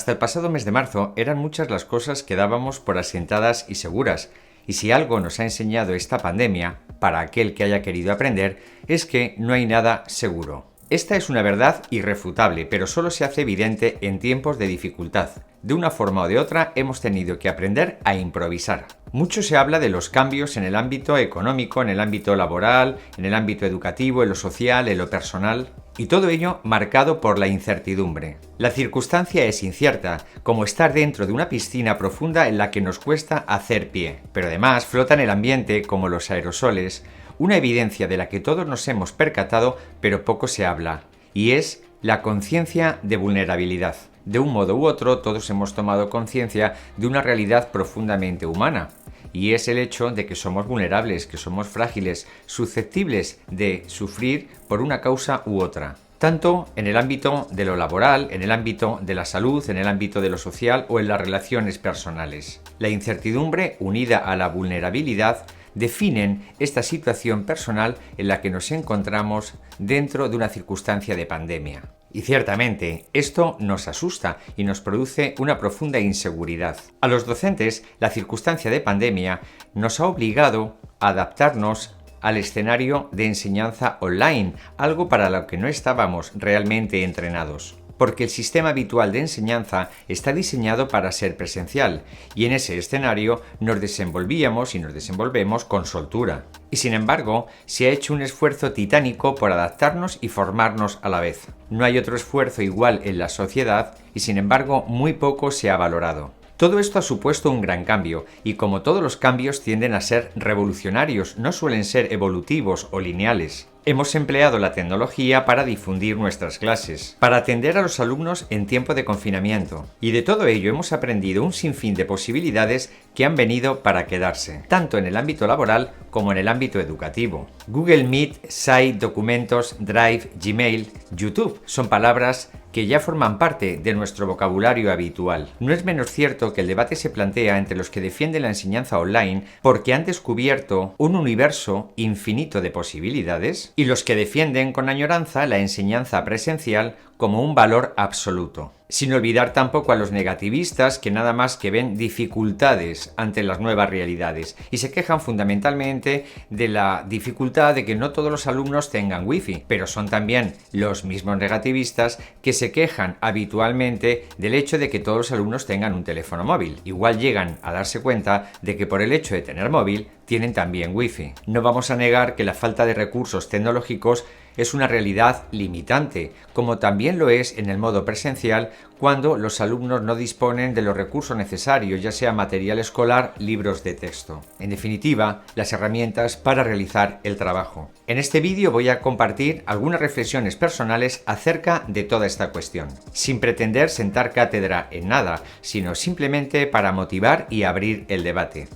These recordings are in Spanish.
Hasta el pasado mes de marzo eran muchas las cosas que dábamos por asentadas y seguras, y si algo nos ha enseñado esta pandemia, para aquel que haya querido aprender, es que no hay nada seguro. Esta es una verdad irrefutable, pero solo se hace evidente en tiempos de dificultad. De una forma o de otra hemos tenido que aprender a improvisar. Mucho se habla de los cambios en el ámbito económico, en el ámbito laboral, en el ámbito educativo, en lo social, en lo personal, y todo ello marcado por la incertidumbre. La circunstancia es incierta, como estar dentro de una piscina profunda en la que nos cuesta hacer pie. Pero además flota en el ambiente, como los aerosoles, una evidencia de la que todos nos hemos percatado, pero poco se habla, y es la conciencia de vulnerabilidad. De un modo u otro, todos hemos tomado conciencia de una realidad profundamente humana, y es el hecho de que somos vulnerables, que somos frágiles, susceptibles de sufrir por una causa u otra. Tanto en el ámbito de lo laboral, en el ámbito de la salud, en el ámbito de lo social o en las relaciones personales. La incertidumbre, unida a la vulnerabilidad, definen esta situación personal en la que nos encontramos dentro de una circunstancia de pandemia. Y ciertamente, esto nos asusta y nos produce una profunda inseguridad. A los docentes, la circunstancia de pandemia nos ha obligado a adaptarnos al escenario de enseñanza online, algo para lo que no estábamos realmente entrenados. Porque el sistema habitual de enseñanza está diseñado para ser presencial, y en ese escenario nos desenvolvíamos y nos desenvolvemos con soltura. Y sin embargo, se ha hecho un esfuerzo titánico por adaptarnos y formarnos a la vez. No hay otro esfuerzo igual en la sociedad y sin embargo muy poco se ha valorado. Todo esto ha supuesto un gran cambio, y como todos los cambios tienden a ser revolucionarios, no suelen ser evolutivos o lineales. Hemos empleado la tecnología para difundir nuestras clases, para atender a los alumnos en tiempo de confinamiento, y de todo ello hemos aprendido un sinfín de posibilidades que han venido para quedarse, tanto en el ámbito laboral como en el ámbito educativo. Google Meet, Site, Documentos, Drive, Gmail, YouTube son palabras que ya forman parte de nuestro vocabulario habitual. No es menos cierto que el debate se plantea entre los que defienden la enseñanza online porque han descubierto un universo infinito de posibilidades y los que defienden con añoranza la enseñanza presencial como un valor absoluto. Sin olvidar tampoco a los negativistas que nada más que ven dificultades ante las nuevas realidades y se quejan fundamentalmente de la dificultad de que no todos los alumnos tengan wifi, pero son también los mismos negativistas que se quejan habitualmente del hecho de que todos los alumnos tengan un teléfono móvil. Igual llegan a darse cuenta de que por el hecho de tener móvil tienen también wifi. No vamos a negar que la falta de recursos tecnológicos es una realidad limitante, como también lo es en el modo presencial cuando los alumnos no disponen de los recursos necesarios, ya sea material escolar, libros de texto. En definitiva, las herramientas para realizar el trabajo. En este vídeo voy a compartir algunas reflexiones personales acerca de toda esta cuestión, sin pretender sentar cátedra en nada, sino simplemente para motivar y abrir el debate.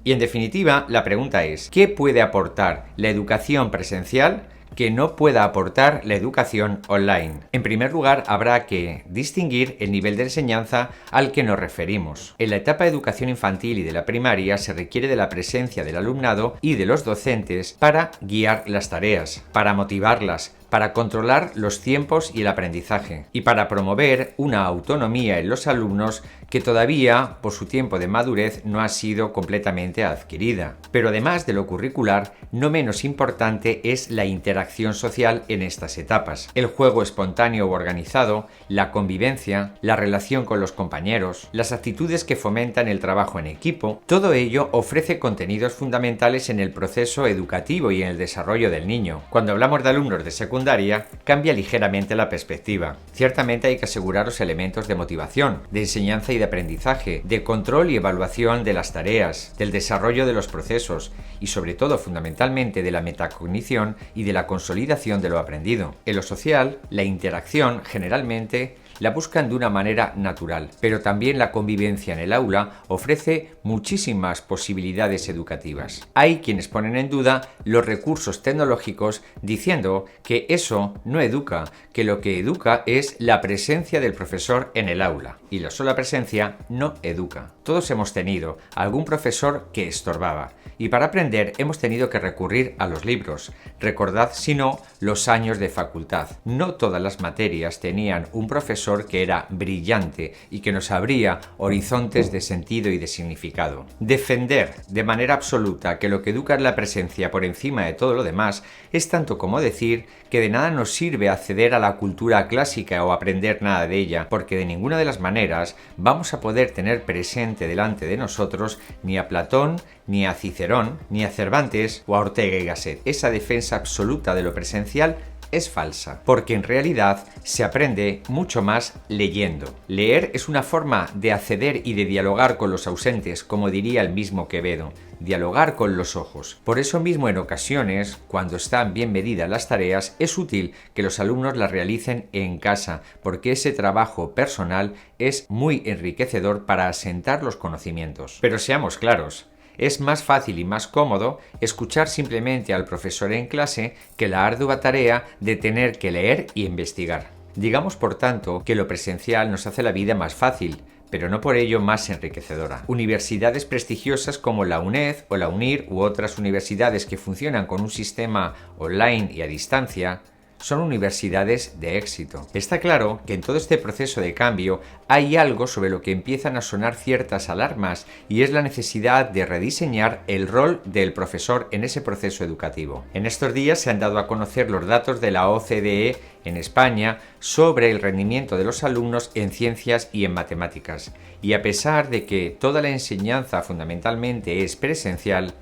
Y en definitiva, la pregunta es, ¿qué puede aportar la educación presencial que no pueda aportar la educación online? En primer lugar, habrá que distinguir el nivel de enseñanza al que nos referimos. En la etapa de educación infantil y de la primaria se requiere de la presencia del alumnado y de los docentes para guiar las tareas, para motivarlas, para controlar los tiempos y el aprendizaje, y para promover una autonomía en los alumnos que todavía, por su tiempo de madurez, no ha sido completamente adquirida. Pero además de lo curricular, no menos importante es la interacción social en estas etapas. El juego espontáneo u organizado, la convivencia, la relación con los compañeros, las actitudes que fomentan el trabajo en equipo, todo ello ofrece contenidos fundamentales en el proceso educativo y en el desarrollo del niño. Cuando hablamos de alumnos de secundaria, cambia ligeramente la perspectiva. Ciertamente hay que asegurar los elementos de motivación, de enseñanza y de aprendizaje, de control y evaluación de las tareas, del desarrollo de los procesos y sobre todo fundamentalmente de la metacognición y de la consolidación de lo aprendido. En lo social, la interacción generalmente la buscan de una manera natural, pero también la convivencia en el aula ofrece muchísimas posibilidades educativas. Hay quienes ponen en duda los recursos tecnológicos diciendo que eso no educa, que lo que educa es la presencia del profesor en el aula, y la sola presencia no educa. Todos hemos tenido algún profesor que estorbaba, y para aprender hemos tenido que recurrir a los libros. Recordad, si no, los años de facultad. No todas las materias tenían un profesor que era brillante y que nos abría horizontes de sentido y de significado. Defender de manera absoluta que lo que educa es la presencia por encima de todo lo demás es tanto como decir que de nada nos sirve acceder a la cultura clásica o aprender nada de ella, porque de ninguna de las maneras vamos a poder tener presente delante de nosotros ni a Platón, ni a Cicerón, ni a Cervantes o a Ortega y Gasset. Esa defensa absoluta de lo presencial es falsa, porque en realidad se aprende mucho más leyendo. Leer es una forma de acceder y de dialogar con los ausentes, como diría el mismo Quevedo, dialogar con los ojos. Por eso mismo, en ocasiones, cuando están bien medidas las tareas, es útil que los alumnos las realicen en casa, porque ese trabajo personal es muy enriquecedor para asentar los conocimientos. Pero seamos claros, es más fácil y más cómodo escuchar simplemente al profesor en clase que la ardua tarea de tener que leer y investigar. Digamos, por tanto, que lo presencial nos hace la vida más fácil, pero no por ello más enriquecedora. Universidades prestigiosas como la UNED o la UNIR u otras universidades que funcionan con un sistema online y a distancia son universidades de éxito. Está claro que en todo este proceso de cambio hay algo sobre lo que empiezan a sonar ciertas alarmas, y es la necesidad de rediseñar el rol del profesor en ese proceso educativo. En estos días se han dado a conocer los datos de la OCDE en España sobre el rendimiento de los alumnos en ciencias y en matemáticas. Y a pesar de que toda la enseñanza fundamentalmente es presencial,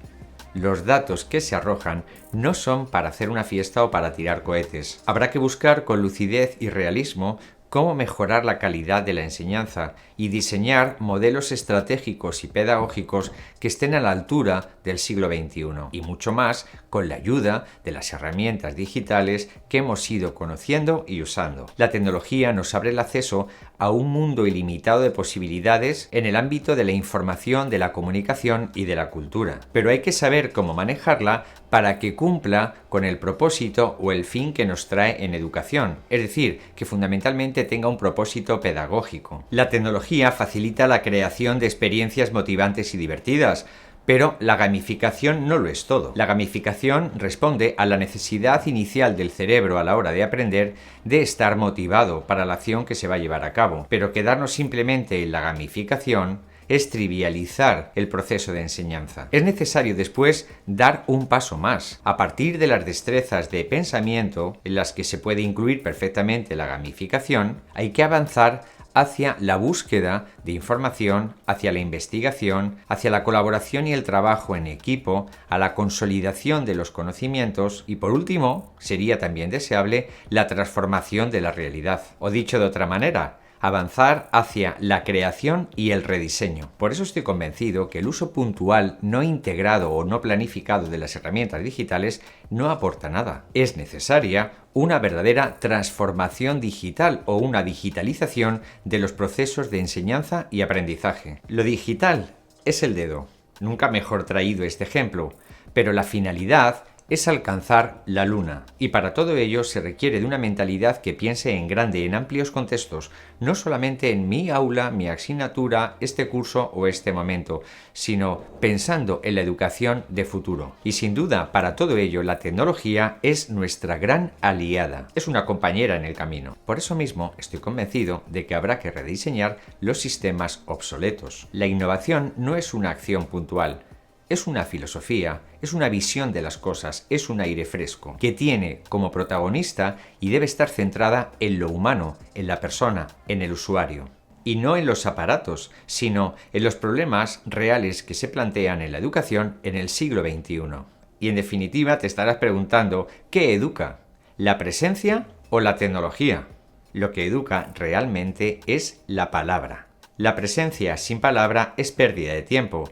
los datos que se arrojan no son para hacer una fiesta o para tirar cohetes. Habrá que buscar con lucidez y realismo cómo mejorar la calidad de la enseñanza y diseñar modelos estratégicos y pedagógicos que estén a la altura del siglo XXI, y mucho más con la ayuda de las herramientas digitales que hemos ido conociendo y usando. La tecnología nos abre el acceso a un mundo ilimitado de posibilidades en el ámbito de la información, de la comunicación y de la cultura, pero hay que saber cómo manejarla para que cumpla con el propósito o el fin que nos trae en educación, es decir, que fundamentalmente tenga un propósito pedagógico. La tecnología facilita la creación de experiencias motivantes y divertidas, pero la gamificación no lo es todo. La gamificación responde a la necesidad inicial del cerebro a la hora de aprender de estar motivado para la acción que se va a llevar a cabo, pero quedarnos simplemente en la gamificación es trivializar el proceso de enseñanza. Es necesario después dar un paso más. A partir de las destrezas de pensamiento, en las que se puede incluir perfectamente la gamificación, hay que avanzar hacia la búsqueda de información, hacia la investigación, hacia la colaboración y el trabajo en equipo, a la consolidación de los conocimientos y, por último, sería también deseable la transformación de la realidad. O dicho de otra manera, avanzar hacia la creación y el rediseño. Por eso estoy convencido que el uso puntual, no integrado o no planificado de las herramientas digitales no aporta nada. Es necesaria una verdadera transformación digital o una digitalización de los procesos de enseñanza y aprendizaje. Lo digital es el dedo. Nunca mejor traído este ejemplo, pero la finalidad es alcanzar la luna, y para todo ello se requiere de una mentalidad que piense en grande, en amplios contextos, no solamente en mi aula, mi asignatura, este curso o este momento, sino pensando en la educación de futuro. Y sin duda, para todo ello, la tecnología es nuestra gran aliada, es una compañera en el camino. Por eso mismo estoy convencido de que habrá que rediseñar los sistemas obsoletos. La innovación no es una acción puntual, es una filosofía, es una visión de las cosas, es un aire fresco, que tiene como protagonista y debe estar centrada en lo humano, en la persona, en el usuario. Y no en los aparatos, sino en los problemas reales que se plantean en la educación en el siglo XXI. Y en definitiva te estarás preguntando, ¿qué educa? ¿La presencia o la tecnología? Lo que educa realmente es la palabra. La presencia sin palabra es pérdida de tiempo.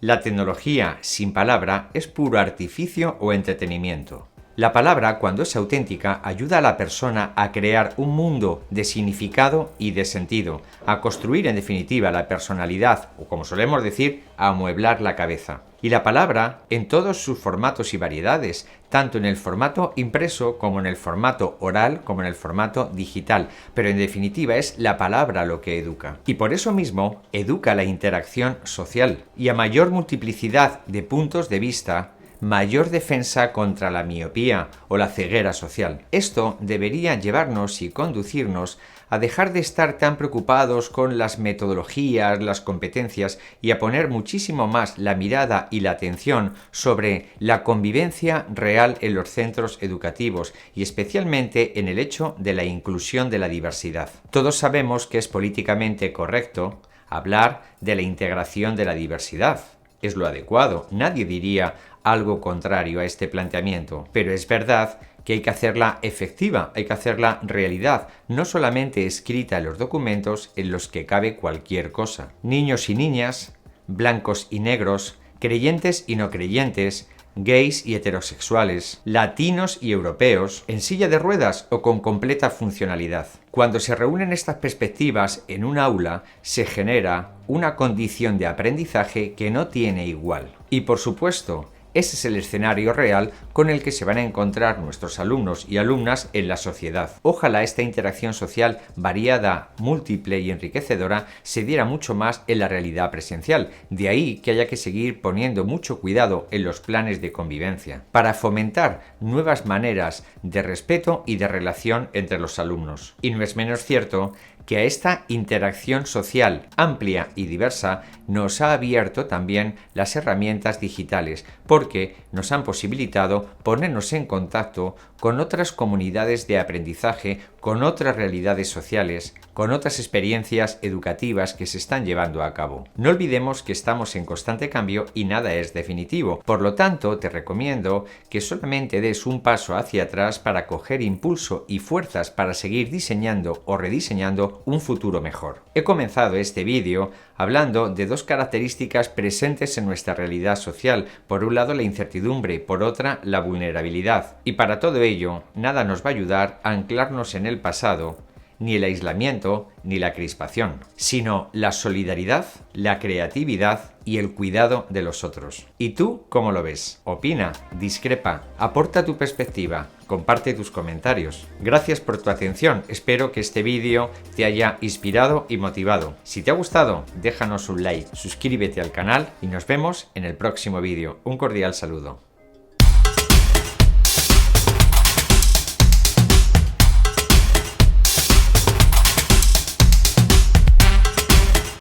La tecnología sin palabra es puro artificio o entretenimiento. La palabra, cuando es auténtica, ayuda a la persona a crear un mundo de significado y de sentido, a construir en definitiva la personalidad, o como solemos decir, a amueblar la cabeza. Y la palabra, en todos sus formatos y variedades, tanto en el formato impreso como en el formato oral como en el formato digital, pero en definitiva es la palabra lo que educa. Y por eso mismo educa la interacción social. Y a mayor multiplicidad de puntos de vista, mayor defensa contra la miopía o la ceguera social. Esto debería llevarnos y conducirnos a dejar de estar tan preocupados con las metodologías, las competencias y a poner muchísimo más la mirada y la atención sobre la convivencia real en los centros educativos y especialmente en el hecho de la inclusión de la diversidad. Todos sabemos que es políticamente correcto hablar de la integración de la diversidad. Es lo adecuado, nadie diría algo contrario a este planteamiento, pero es verdad que hay que hacerla efectiva, hay que hacerla realidad, no solamente escrita en los documentos en los que cabe cualquier cosa. Niños y niñas, blancos y negros, creyentes y no creyentes, gays y heterosexuales, latinos y europeos, en silla de ruedas o con completa funcionalidad. Cuando se reúnen estas perspectivas en un aula, se genera una condición de aprendizaje que no tiene igual. Y por supuesto, ese es el escenario real con el que se van a encontrar nuestros alumnos y alumnas en la sociedad. Ojalá esta interacción social variada, múltiple y enriquecedora se diera mucho más en la realidad presencial. De ahí que haya que seguir poniendo mucho cuidado en los planes de convivencia, para fomentar nuevas maneras de respeto y de relación entre los alumnos. Y no es menos cierto que a esta interacción social amplia y diversa nos ha abierto también las herramientas digitales, porque nos han posibilitado ponernos en contacto con otras comunidades de aprendizaje, con otras realidades sociales, con otras experiencias educativas que se están llevando a cabo. No olvidemos que estamos en constante cambio y nada es definitivo. Por lo tanto, te recomiendo que solamente des un paso hacia atrás para coger impulso y fuerzas para seguir diseñando o rediseñando un futuro mejor. He comenzado este vídeo hablando de dos características presentes en nuestra realidad social. Por un lado, la incertidumbre, por otra, la vulnerabilidad. Y para todo ello, nada nos va a ayudar a anclarnos en el pasado, ni el aislamiento, ni la crispación, sino la solidaridad, la creatividad y el cuidado de los otros. ¿Y tú cómo lo ves? Opina, discrepa, aporta tu perspectiva, comparte tus comentarios. Gracias por tu atención, espero que este vídeo te haya inspirado y motivado. Si te ha gustado, déjanos un like, suscríbete al canal y nos vemos en el próximo vídeo. Un cordial saludo.